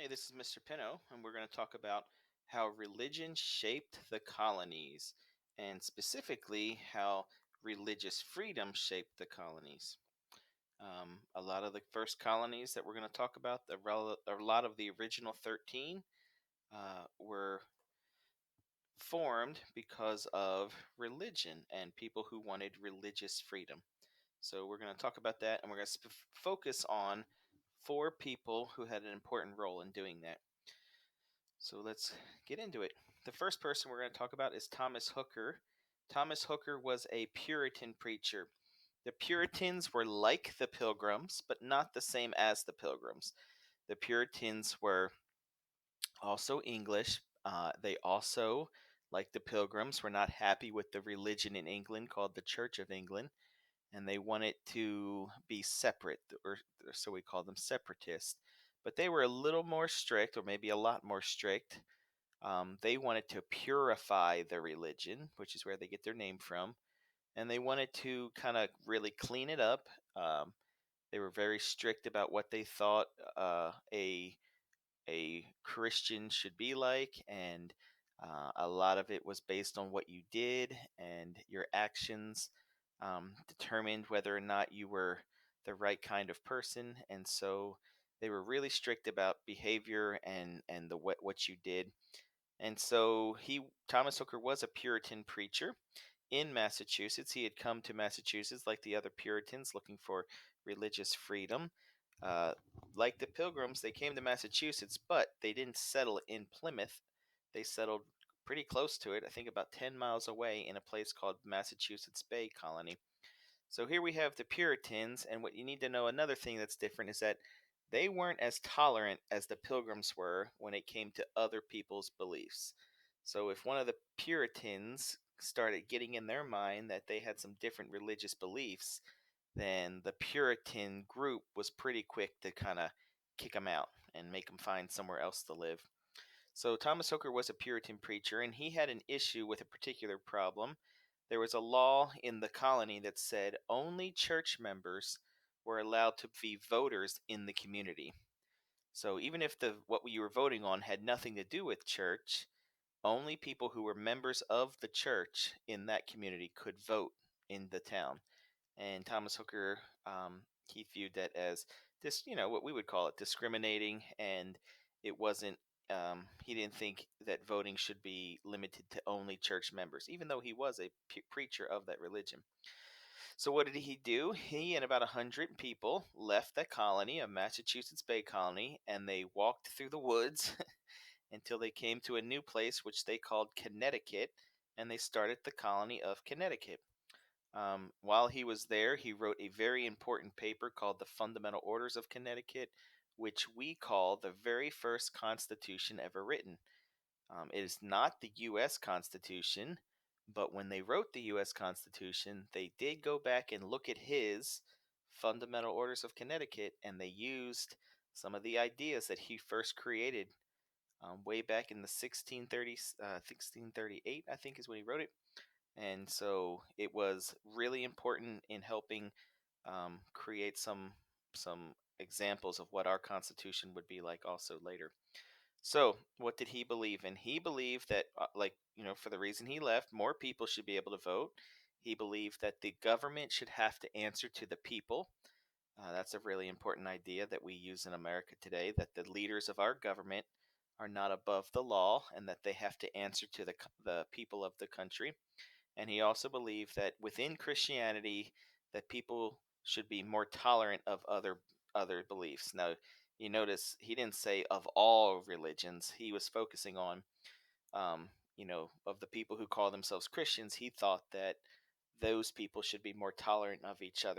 This is Mr. Pino, and we're going to talk about how religion shaped the colonies, and specifically how religious freedom shaped the colonies. A lot of the first colonies that we're going to talk about, a lot of the original 13, were formed because of religion and people who wanted religious freedom. So we're going to talk about that, and we're going to focus on four people who had an important role in doing that. So let's get into it. The first person we're going to talk about is Thomas Hooker. Thomas Hooker was a Puritan preacher. The Puritans were like the Pilgrims, but not the same as the Pilgrims. The Puritans were also English. They also, like the Pilgrims, were not happy with the religion in England called the Church of England, and they wanted to be separate, or so we call them separatists. But they were a little more strict, or maybe a lot more strict. They wanted to purify the religion, which is where they get their name from, and they wanted to kind of really clean it up. They were very strict about what they thought a Christian should be like, and a lot of it was based on what you did, and your actions determined whether or not you were the right kind of person. And so they were really strict about behavior and the what you did. And so Thomas Hooker was a Puritan preacher in Massachusetts. He had come to Massachusetts like the other Puritans, looking for religious freedom. Uh, like the Pilgrims, they came to Massachusetts, but they didn't settle in Plymouth. They settled pretty close to it, I think about 10 miles away, in a place called Massachusetts Bay Colony. So here we have the Puritans, and what you need to know, another thing that's different, is that they weren't as tolerant as the Pilgrims were when it came to other people's beliefs. So if one of the Puritans started getting in their mind that they had some different religious beliefs, then the Puritan group was pretty quick to kind of kick them out and make them find somewhere else to live. So Thomas Hooker was a Puritan preacher, and he had an issue with a particular problem. There was a law in the colony that said only church members were allowed to be voters in the community. So even if what you were voting on had nothing to do with church, only people who were members of the church in that community could vote in the town. And Thomas Hooker, he viewed that as this, what we would call it discriminating, and it wasn't. He didn't think that voting should be limited to only church members, even though he was a preacher of that religion. So what did he do? He and about 100 people left that colony, a Massachusetts Bay Colony, and they walked through the woods until they came to a new place, which they called Connecticut, and they started the colony of Connecticut. While he was there, he wrote a very important paper called the Fundamental Orders of Connecticut, which we call the very first Constitution ever written. It is not the U.S. Constitution, but when they wrote the U.S. Constitution, they did go back and look at his Fundamental Orders of Connecticut, and they used some of the ideas that he first created way back in the 1630s, 1638, I think is when he wrote it. And so it was really important in helping create some examples of what our Constitution would be like also later. So, what did he believe in? He believed that, for the reason he left, more people should be able to vote. He believed that the government should have to answer to the people. That's a really important idea that we use in America today, that the leaders of our government are not above the law and that they have to answer to the people of the country. And he also believed that within Christianity, that people should be more tolerant of other beliefs. Now, you notice he didn't say of all religions. He was focusing on, of the people who call themselves Christians. He thought that those people should be more tolerant of each other.